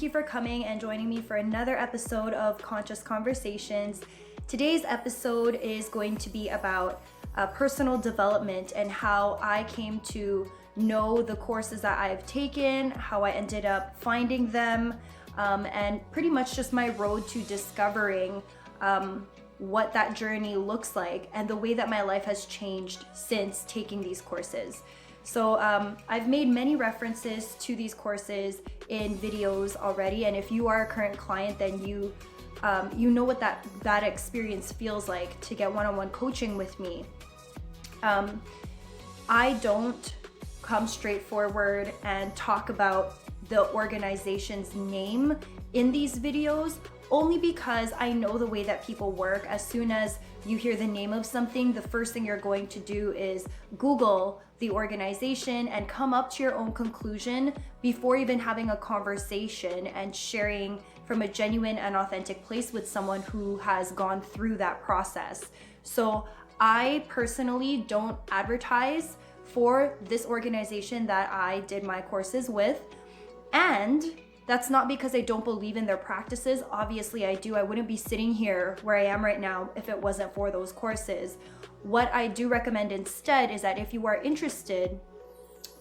you for coming and joining me for another episode of Conscious Conversations. Today's episode is going to be about personal development and how I came to know the courses that I've taken, how I ended up finding them, and pretty much just my road to discovering what that journey looks like and the way that my life has changed since taking these courses. So I've made many references to these courses in videos already, and if you are a current client, then you know what that experience feels like to get one-on-one coaching with me. I don't come straightforward and talk about the organization's name in these videos, only because I know the way that people work. As soon as you hear the name of something, the first thing you're going to do is Google the organization and come up to your own conclusion before even having a conversation and sharing from a genuine and authentic place with someone who has gone through that process. So I personally don't advertise for this organization that I did my courses with, and that's not because I don't believe in their practices. Obviously I do. I wouldn't be sitting here where I am right now if it wasn't for those courses. What I do recommend instead is that if you are interested,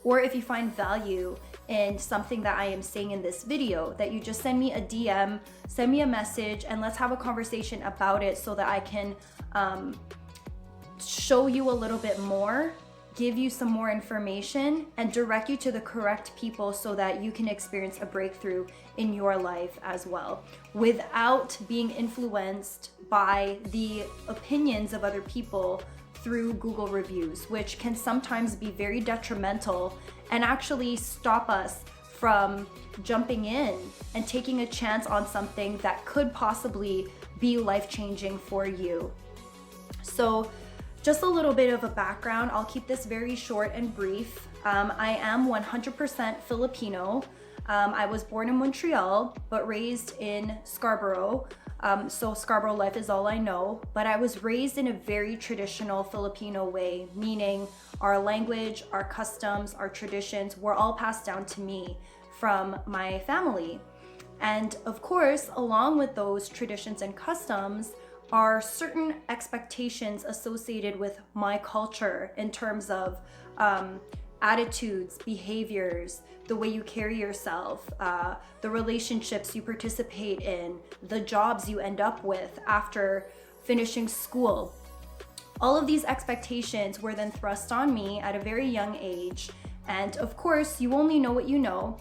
or if you find value in something that I am saying in this video, that you just send me a DM, send me a message, and let's have a conversation about it so that I can show you a little bit more, give you some more information, and direct you to the correct people so that you can experience a breakthrough in your life as well, without being influenced by the opinions of other people through Google reviews, which can sometimes be very detrimental and actually stop us from jumping in and taking a chance on something that could possibly be life-changing for you. So just a little bit of a background. I'll keep this very short and brief. I am 100% Filipino. I was born in Montreal, but raised in Scarborough. So Scarborough life is all I know, but I was raised in a very traditional Filipino way, meaning our language, our customs, our traditions were all passed down to me from my family. And of course, along with those traditions and customs are certain expectations associated with my culture in terms of attitudes, behaviors, the way you carry yourself, the relationships you participate in, the jobs you end up with after finishing school. All of these expectations were then thrust on me at a very young age. And of course, you only know what you know.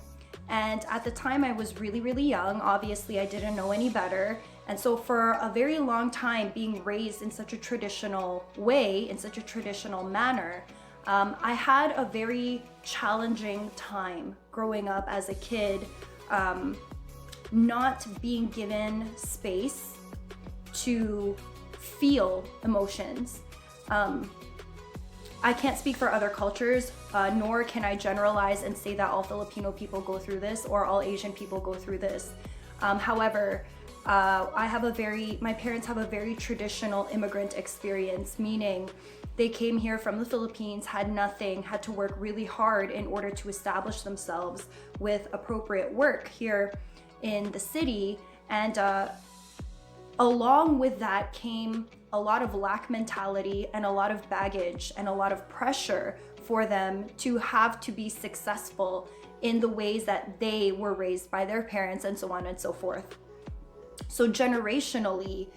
And at the time I was really, really young. Obviously, I didn't know any better. And so for a very long time, being raised in such a traditional way, in such a traditional manner, I had a very challenging time growing up as a kid, not being given space to feel emotions. I can't speak for other cultures, nor can I generalize and say that all Filipino people go through this or all Asian people go through this. However, my parents have a very traditional immigrant experience, meaning they came here from the Philippines, had nothing, had to work really hard in order to establish themselves with appropriate work here in the city. And along with that came a lot of lack mentality and a lot of baggage and a lot of pressure for them to have to be successful in the ways that they were raised by their parents, and so on and so forth. So generationally,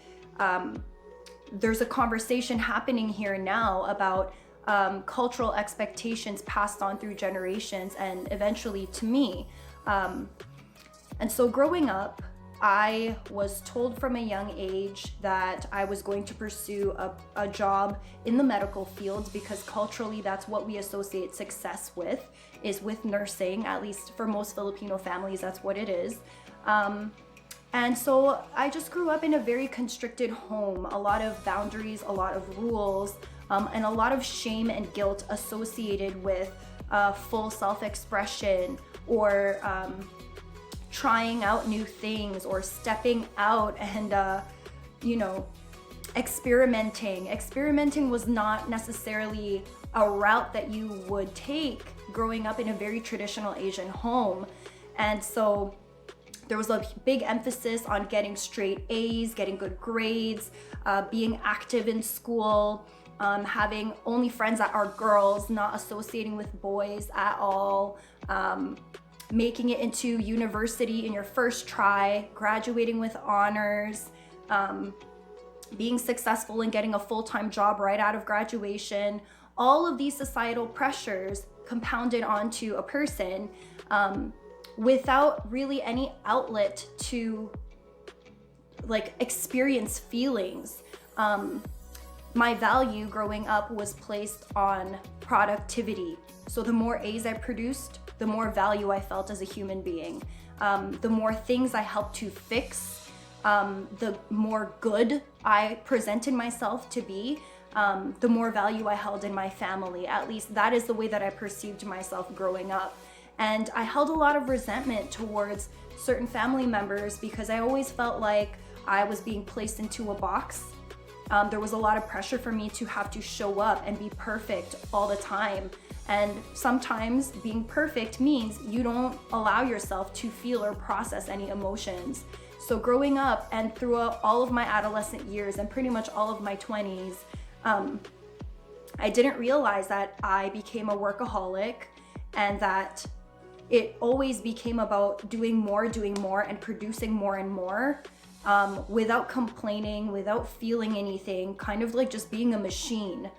there's a conversation happening here now about cultural expectations passed on through generations and eventually to me. And so growing up, I was told from a young age that I was going to pursue a job in the medical field because culturally that's what we associate success with, is with nursing. At least for most Filipino families, that's what it is. And so I just grew up in a very constricted home, a lot of boundaries, a lot of rules, and a lot of shame and guilt associated with full self-expression or trying out new things or stepping out and, experimenting. Experimenting was not necessarily a route that you would take growing up in a very traditional Asian home. And so There was a big emphasis on getting straight A's, getting good grades, being active in school, having only friends that are girls, not associating with boys at all, making it into university in your first try, graduating with honors, being successful in getting a full-time job right out of graduation. All of these societal pressures compounded onto a person without really any outlet to like experience feelings. My value growing up was placed on productivity. So the more A's I produced, the more value I felt as a human being. The more things I helped to fix, the more good I presented myself to be, the more value I held in my family. At least that is the way that I perceived myself growing up. And I held a lot of resentment towards certain family members because I always felt like I was being placed into a box. There was a lot of pressure for me to have to show up and be perfect all the time. And sometimes being perfect means you don't allow yourself to feel or process any emotions. So growing up and throughout all of my adolescent years and pretty much all of my 20s, I didn't realize that I became a workaholic and that it always became about doing more and producing more and more, without complaining, without feeling anything, kind of like just being a machine.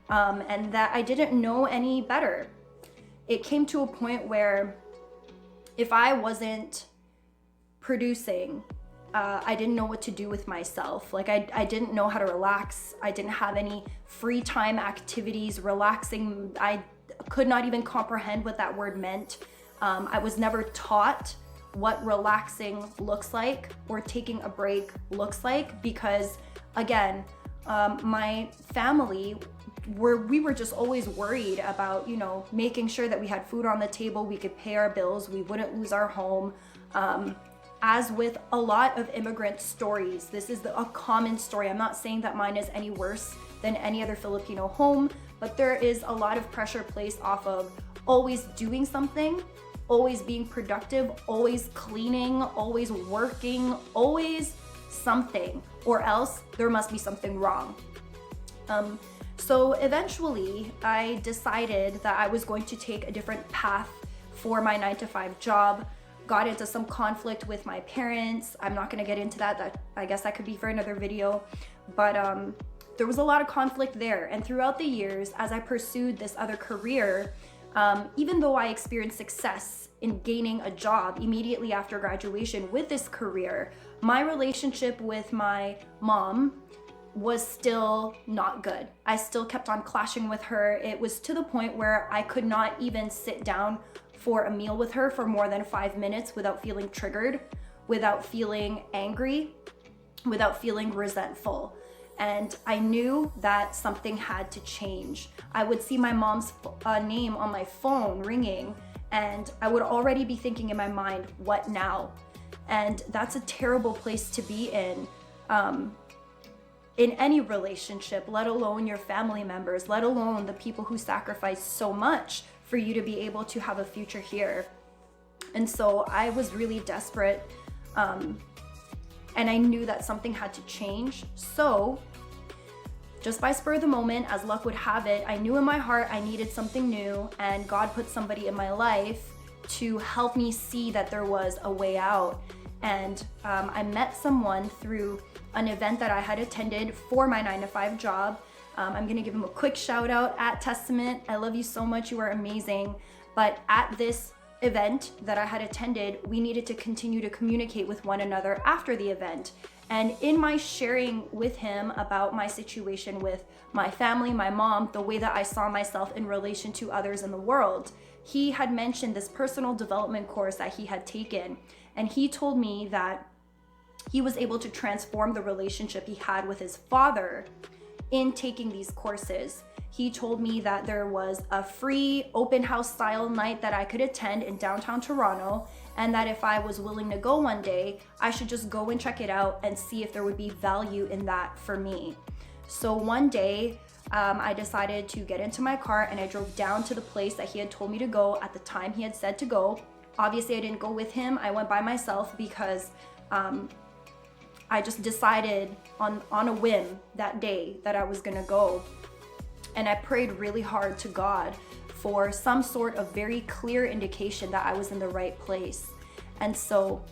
And that I didn't know any better. It came to a point where if I wasn't producing, I didn't know what to do with myself. Like I didn't know how to relax. I didn't have any free time activities, relaxing. I could not even comprehend what that word meant. I was never taught what relaxing looks like or taking a break looks like because, again, my family, we were just always worried about, making sure that we had food on the table, we could pay our bills, we wouldn't lose our home. As with a lot of immigrant stories, this is a common story. I'm not saying that mine is any worse than any other Filipino home, but there is a lot of pressure placed off of always doing something, always being productive, always cleaning, always working, always something, or else there must be something wrong. So eventually I decided that I was going to take a different path for my 9-to-5 job, got into some conflict with my parents. I'm not gonna get into that. I guess that could be for another video, but there was a lot of conflict there. And throughout the years, as I pursued this other career, even though I experienced success in gaining a job immediately after graduation with this career, my relationship with my mom was still not good. I still kept on clashing with her. It was to the point where I could not even sit down for a meal with her for more than 5 minutes without feeling triggered, without feeling angry, without feeling resentful. And I knew that something had to change. I would see my mom's name on my phone ringing, and I would already be thinking in my mind, what now? And that's a terrible place to be in any relationship, let alone your family members, let alone the people who sacrifice so much for you to be able to have a future here. And so I was really desperate, and I knew that something had to change. So just by spur of the moment, as luck would have it, I knew in my heart I needed something new, and God put somebody in my life to help me see that there was a way out. And I met someone through an event that I had attended for my 9-to-5 job. I'm gonna give him a quick shout out at Testament. I love you so much, you are amazing. But at this event that I had attended, we needed to continue to communicate with one another after the event. And in my sharing with him about my situation with my family, my mom, the way that I saw myself in relation to others in the world, he had mentioned this personal development course that he had taken. And he told me that he was able to transform the relationship he had with his father in taking these courses. He told me that there was a free open house style night that I could attend in downtown Toronto, and that if I was willing to go one day, I should just go and check it out and see if there would be value in that for me. So one day, I decided to get into my car and I drove down to the place that he had told me to go at the time he had said to go. Obviously, I didn't go with him. I went by myself because I just decided on a whim that day that I was gonna go. And I prayed really hard to God for some sort of very clear indication that I was in the right place. And so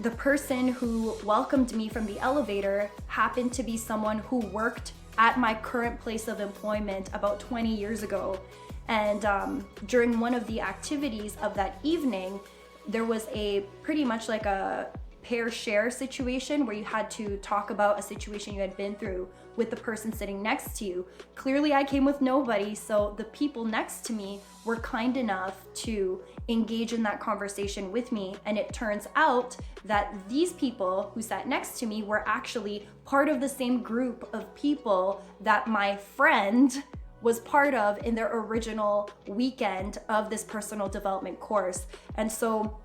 the person who welcomed me from the elevator happened to be someone who worked at my current place of employment about 20 years ago. And during one of the activities of that evening, there was a pretty much like a pair share situation where you had to talk about a situation you had been through with the person sitting next to you. Clearly I came with nobody, so the people next to me were kind enough to engage in that conversation with me. And it turns out that these people who sat next to me were actually part of the same group of people that my friend was part of in their original weekend of this personal development course. And so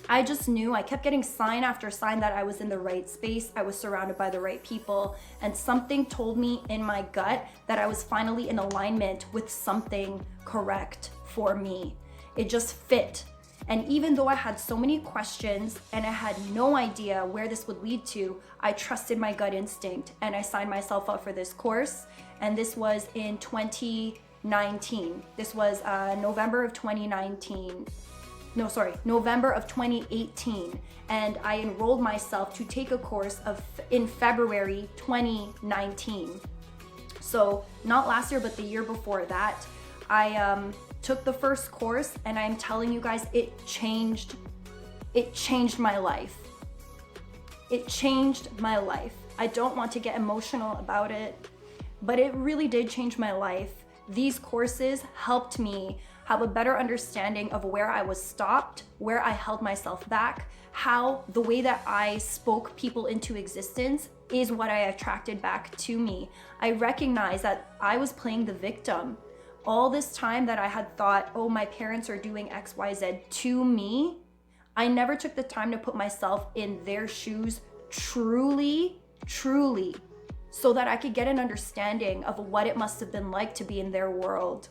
I just knew, I kept getting sign after sign that I was in the right space, I was surrounded by the right people, and something told me in my gut that I was finally in alignment with something correct for me. It just fit. And even though I had so many questions and I had no idea where this would lead to, I trusted my gut instinct and I signed myself up for this course. And this was in 2019. This was November of 2018. And I enrolled myself to take a course in February 2019. So not last year, but the year before that, I took the first course, and I'm telling you guys, it changed my life. It changed my life. I don't want to get emotional about it, but it really did change my life. These courses helped me have a better understanding of where I was stopped, where I held myself back, how the way that I spoke people into existence is what I attracted back to me. I recognized that I was playing the victim. All this time that I had thought, oh, my parents are doing X, Y, Z to me, I never took the time to put myself in their shoes truly, so that I could get an understanding of what it must have been like to be in their world.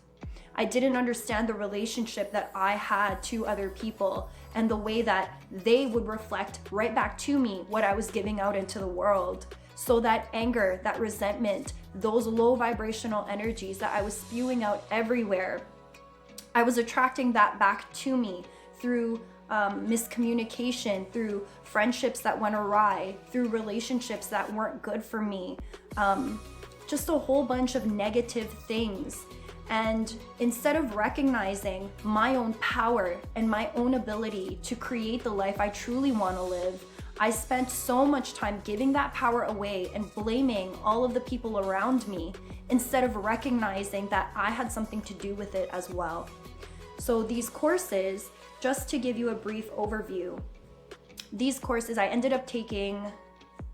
I didn't understand the relationship that I had to other people and the way that they would reflect right back to me what I was giving out into the world. So that anger, that resentment, those low vibrational energies that I was spewing out everywhere, I was attracting that back to me through miscommunication, through friendships that went awry, through relationships that weren't good for me, just a whole bunch of negative things. And instead of recognizing my own power and my own ability to create the life I truly want to live, I spent so much time giving that power away and blaming all of the people around me instead of recognizing that I had something to do with it as well. So these courses, just to give you a brief overview, these courses I ended up taking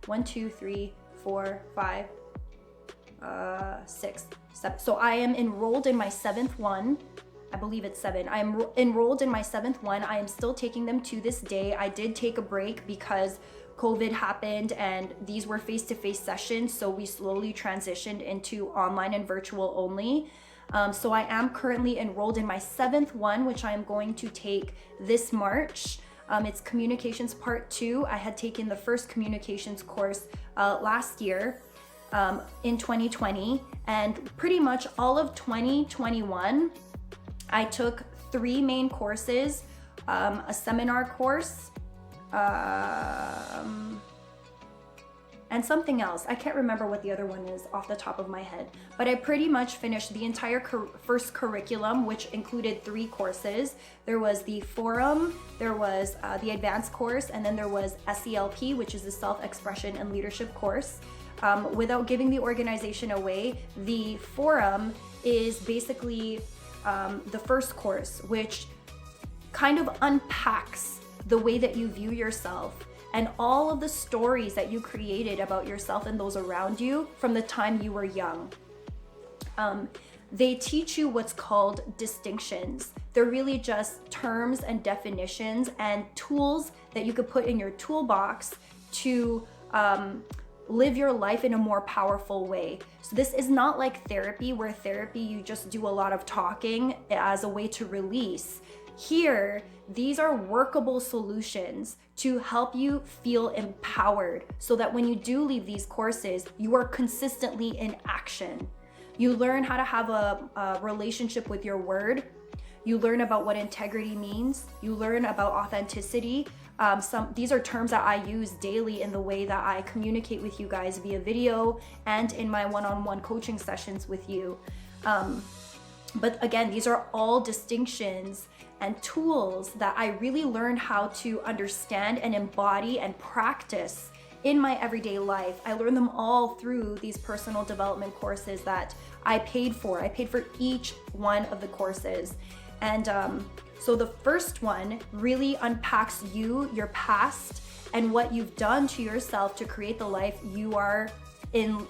6, 7. So I am enrolled in my 7th one. I believe it's 7. I am enrolled in my 7th one. I am still taking them to this day. I did take a break because COVID happened and these were face-to-face sessions. So we slowly transitioned into online and virtual only. So I am currently enrolled in my 7th one, which I am going to take this March. It's Communications Part 2. I had taken the first communications course last year. In 2020, and pretty much all of 2021, I took 3 main courses, a seminar course, and something else. I can't remember what the other one is off the top of my head, but I pretty much finished the entire first curriculum, which included 3 courses. There was the forum, there was the advanced course, and then there was SELP, which is the self-expression and leadership course. Without giving the organization away, the forum is basically the first course, which kind of unpacks the way that you view yourself and all of the stories that you created about yourself and those around you from the time you were young. They teach you what's called distinctions. They're really just terms and definitions and tools that you could put in your toolbox to live your life in a more powerful way. So this is not like therapy, where therapy you just do a lot of talking as a way to release. Here, these are workable solutions to help you feel empowered so that when you do leave these courses, you are consistently in action. You learn how to have a relationship with your word. You learn about what integrity means. You learn about authenticity. These are terms that I use daily in the way that I communicate with you guys via video and in my one-on-one coaching sessions with you. But again, these are all distinctions and tools that I really learned how to understand and embody and practice in my everyday life. I learned them all through these personal development courses that I paid for. I paid for each one of the courses. And so the first one really unpacks you, your past, and what you've done to yourself to create the life you are in,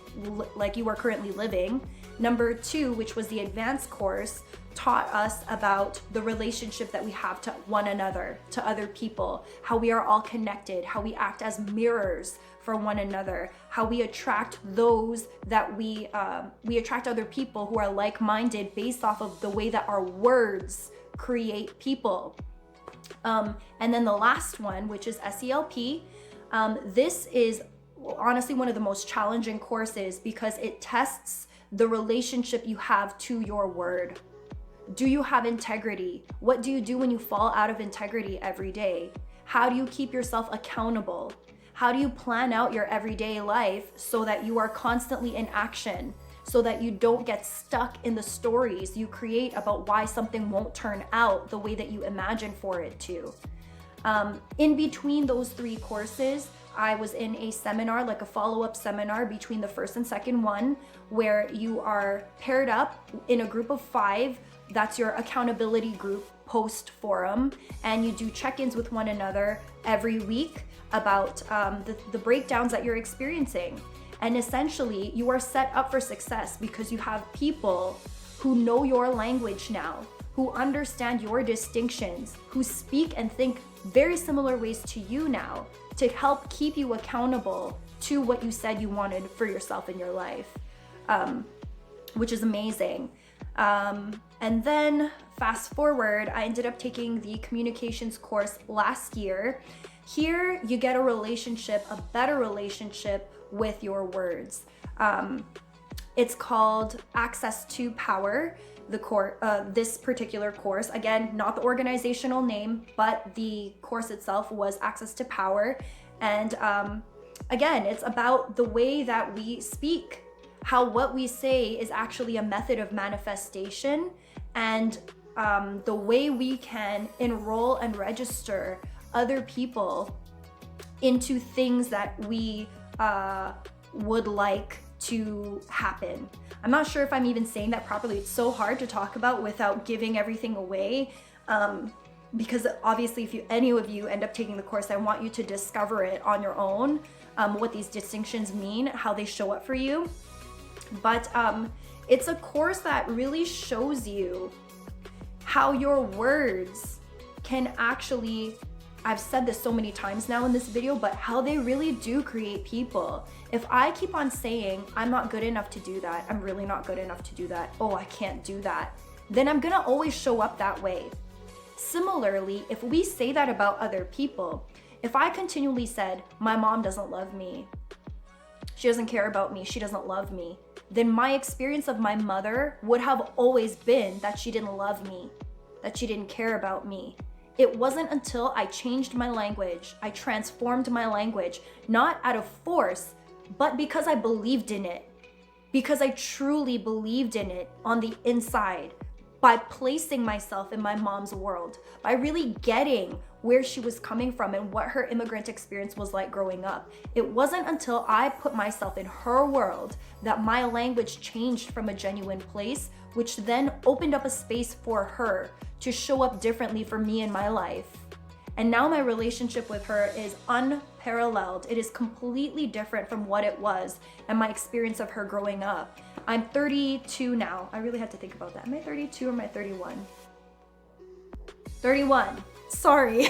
like you are currently living. Number 2, which was the advanced course, taught us about the relationship that we have to one another, to other people, how we are all connected, how we act as mirrors for one another, how we attract those that we attract other people who are like-minded based off of the way that our words create people. And then the last one, which is SELP, this is honestly one of the most challenging courses because it tests the relationship you have to your word. Do you have integrity? What do you do when you fall out of integrity every day? How do you keep yourself accountable? How do you plan out your everyday life so that you are constantly in action, so that you don't get stuck in the stories you create about why something won't turn out the way that you imagine for it to? In between those 3 courses, I was in a seminar, like a follow-up seminar between the first and second one, where you are paired up in a group of 5. That's your accountability group post forum, and you do check-ins with one another every week about the breakdowns that you're experiencing. And essentially, you are set up for success because you have people who know your language now, who understand your distinctions, who speak and think very similar ways to you now to help keep you accountable to what you said you wanted for yourself in your life, which is amazing. And then fast forward, I ended up taking the communications course last year. Here you get a relationship, a better relationship with your words. It's called Access to Power, this particular course. Again, not the organizational name, but the course itself was Access to Power. And again, it's about the way that we speak, how what we say is actually a method of manifestation, and the way we can enroll and register other people into things that we would like to happen. I'm not sure if I'm even saying that properly. It's so hard to talk about without giving everything away, because obviously if any of you end up taking the course, I want you to discover it on your own, what these distinctions mean, how they show up for you. But it's a course that really shows you how your words can actually, I've said this so many times now in this video, but how they really do create people. If I keep on saying, I'm not good enough to do that, I'm really not good enough to do that, oh, I can't do that, then I'm gonna always show up that way. Similarly, if we say that about other people, if I continually said, my mom doesn't love me, she doesn't care about me, she doesn't love me, then my experience of my mother would have always been that she didn't love me, that she didn't care about me. It wasn't until I changed my language, I transformed my language, not out of force, but because I believed in it, because I truly believed in it on the inside, by placing myself in my mom's world, by really getting where she was coming from and what her immigrant experience was like growing up. It wasn't until I put myself in her world that my language changed from a genuine place, which then opened up a space for her to show up differently for me in my life. And now my relationship with her is unparalleled. It is completely different from what it was and my experience of her growing up. I'm 32 now. I really had to think about that. Am I 32 or am I 31? 31. Sorry.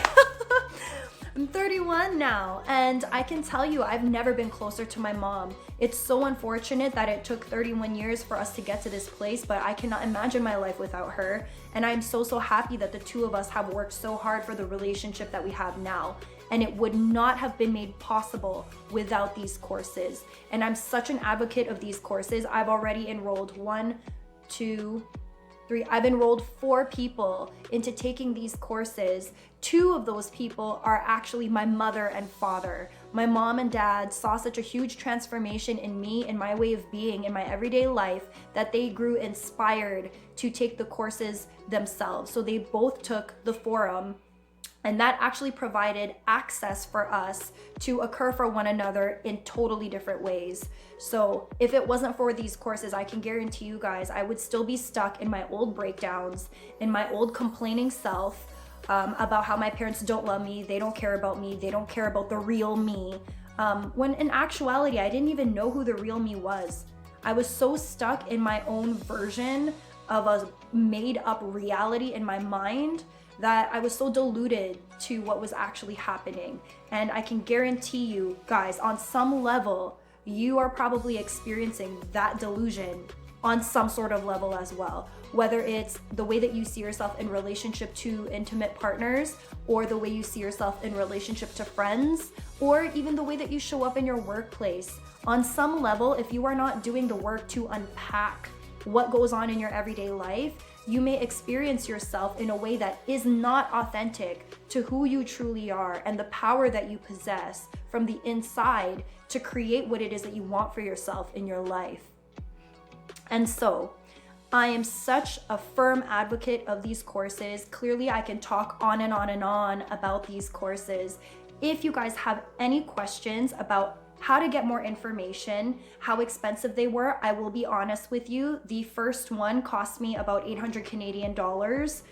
I'm 31 now, and I can tell you I've never been closer to my mom. It's so unfortunate that it took 31 years for us to get to this place, but I cannot imagine my life without her. And I'm so happy that the two of us have worked so hard for the relationship that we have now. And it would not have been made possible without these courses. And I'm such an advocate of these courses. I've already enrolled 1, 2, 3. I've enrolled 4 people into taking these courses. 2 of those people are actually my mother and father. My mom and dad saw such a huge transformation in me, in my way of being, in my everyday life, that they grew inspired to take the courses themselves. So they both took the forum, and that actually provided access for us to occur for one another in totally different ways. So if it wasn't for these courses, I can guarantee you guys, I would still be stuck in my old breakdowns, in my old complaining self, about how my parents don't love me, they don't care about me, they don't care about the real me. When in actuality, I didn't even know who the real me was. I was so stuck in my own version of a made up reality in my mind that I was so deluded to what was actually happening. And I can guarantee you guys, on some level, you are probably experiencing that delusion on some sort of level as well. Whether it's the way that you see yourself in relationship to intimate partners, or the way you see yourself in relationship to friends, or even the way that you show up in your workplace. On some level, if you are not doing the work to unpack what goes on in your everyday life, you may experience yourself in a way that is not authentic to who you truly are and the power that you possess from the inside to create what it is that you want for yourself in your life. And so, I am such a firm advocate of these courses. Clearly, I can talk on and on and on about these courses. If you guys have any questions about how to get more information, how expensive they were, I will be honest with you. The first one cost me about 800 Canadian dollars.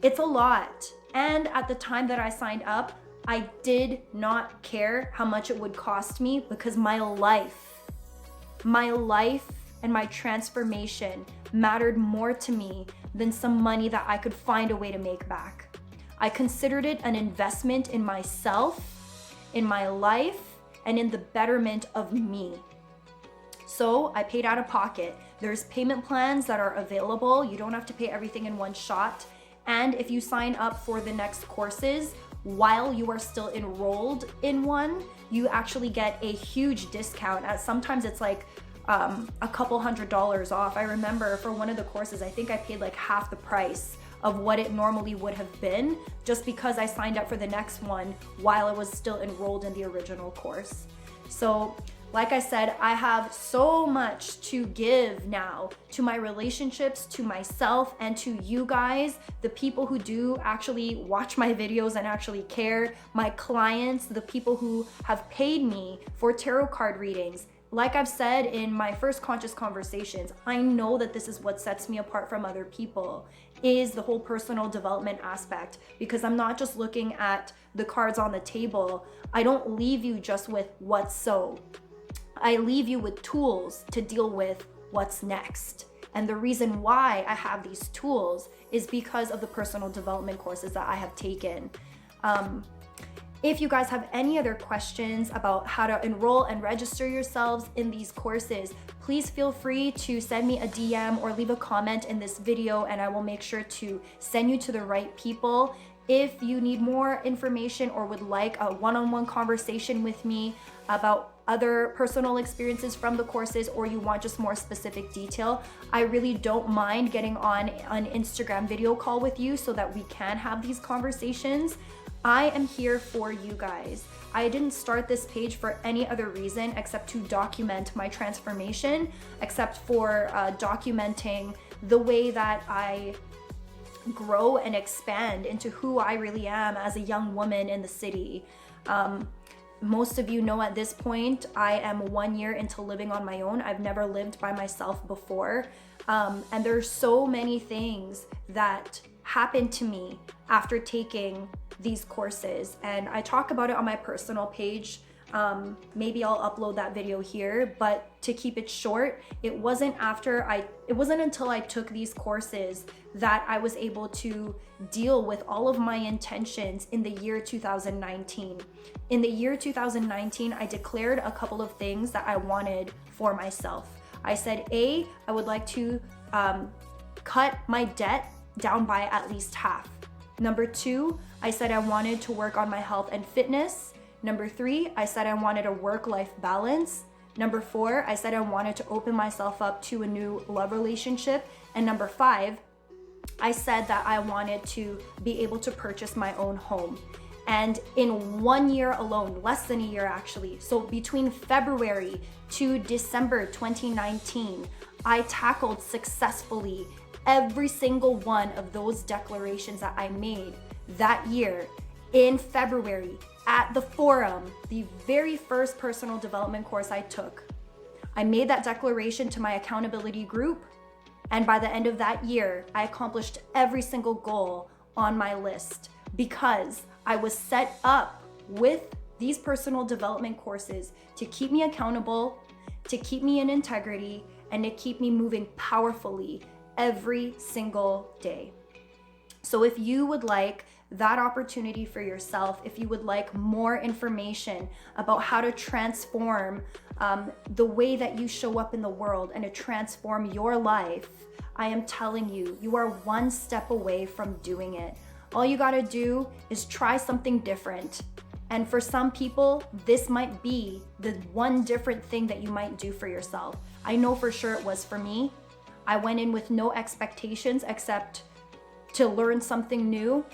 It's a lot. And at the time that I signed up, I did not care how much it would cost me because my life and my transformation mattered more to me than some money that I could find a way to make back. I considered it an investment in myself, in my life, and in the betterment of me. So I paid out of pocket. There's payment plans that are available. You don't have to pay everything in one shot. And if you sign up for the next courses while you are still enrolled in one, you actually get a huge discount. Sometimes it's like a couple $100s off. I remember for one of the courses, I think I paid like half the price of what it normally would have been just because I signed up for the next one while I was still enrolled in the original course. So like I said, I have so much to give now to my relationships, to myself, and to you guys, the people who do actually watch my videos and actually care, my clients, the people who have paid me for tarot card readings. Like I've said in my first conscious conversations, I know that this is what sets me apart from other people, is the whole personal development aspect, because I'm not just looking at the cards on the table. I don't leave you just with what's so. I leave you with tools to deal with what's next. And the reason why I have these tools is because of the personal development courses that I have taken. If you guys have any other questions about how to enroll and register yourselves in these courses, please feel free to send me a DM or leave a comment in this video, and I will make sure to send you to the right people. If you need more information or would like a one-on-one conversation with me about other personal experiences from the courses, or you want just more specific detail, I really don't mind getting on an Instagram video call with you so that we can have these conversations. I am here for you guys. I didn't start this page for any other reason except to document my transformation, except for documenting the way that I grow and expand into who I really am as a young woman in the city. Most of you know at this point, I am 1 year into living on my own. I've never lived by myself before. And there's so many things that happened to me after taking these courses. And I talk about it on my personal page. Maybe I'll upload that video here, but to keep it short, it wasn't until I took these courses that I was able to deal with all of my intentions in the year 2019. In the year 2019, I declared a couple of things that I wanted for myself. I said, I would like to cut my debt down by at least half. Number 2, I said I wanted to work on my health and fitness. Number 3, I said I wanted a work-life balance. Number 4, I said I wanted to open myself up to a new love relationship. And number 5, I said that I wanted to be able to purchase my own home. And in 1 year alone, less than a year actually, so between February to December 2019, I tackled successfully every single one of those declarations that I made that year in February at the forum, the very first personal development course I took. I made that declaration to my accountability group, and by the end of that year, I accomplished every single goal on my list because I was set up with these personal development courses to keep me accountable, to keep me in integrity, and to keep me moving powerfully every single day. So if you would like that opportunity for yourself, if you would like more information about how to transform the way that you show up in the world and to transform your life, I am telling you, you are one step away from doing it. All you gotta do is try something different. And for some people, this might be the one different thing that you might do for yourself. I know for sure it was for me. I went in with no expectations except to learn something new.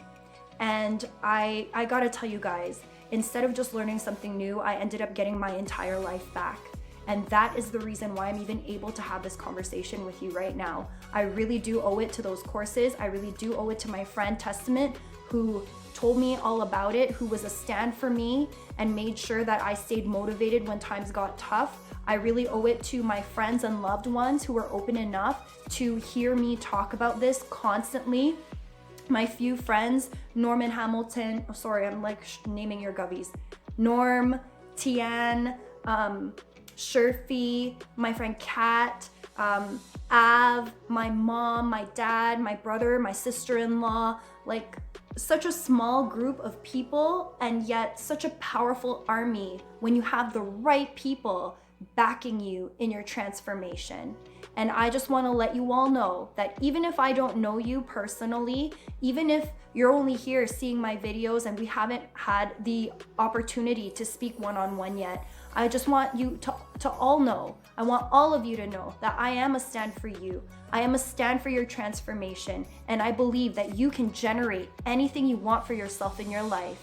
And I gotta tell you guys, instead of just learning something new, I ended up getting my entire life back. And that is the reason why I'm even able to have this conversation with you right now. I really do owe it to those courses. I really do owe it to my friend Testament, who told me all about it, who was a stand for me and made sure that I stayed motivated when times got tough. I really owe it to my friends and loved ones who were open enough to hear me talk about this constantly. My few friends, Norman Hamilton, I'm like naming your gubbies. Norm, Tian, Sherfy, my friend Kat, Av, my mom, my dad, my brother, my sister-in-law, like such a small group of people, and yet such a powerful army when you have the right people backing you in your transformation. And I just want to let you all know that even if I don't know you personally, even if you're only here seeing my videos and we haven't had the opportunity to speak one-on-one yet, I just want you to all know, I want all of you to know that I am a stand for you. I am a stand for your transformation, and I believe that you can generate anything you want for yourself in your life.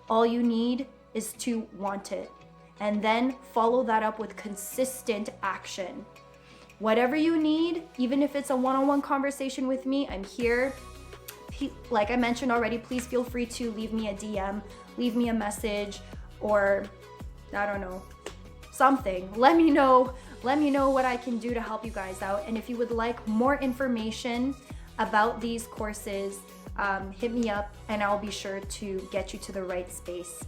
All you need is to want it, and then follow that up with consistent action. Whatever you need, even if it's a one-on-one conversation with me, I'm here. Like I mentioned already, please feel free to leave me a DM, leave me a message, or I don't know, something. Let me know what I can do to help you guys out. And if you would like more information about these courses, hit me up and I'll be sure to get you to the right space.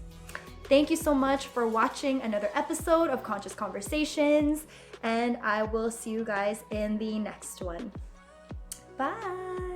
Thank you so much for watching another episode of Conscious Conversations, and I will see you guys in the next one. Bye.